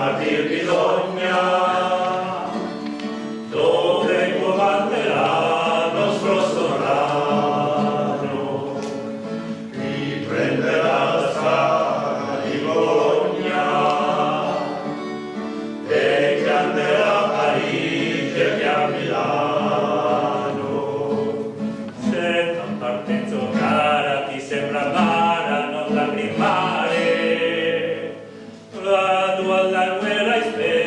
partir bisogna, dove comanderà nostro sovrano, chi prenderà la strada di Bologna e che anderà a Parigi e che a Milano. Se da partenza cara ti sembra amara, non lagrimare, vado alla guerra e spero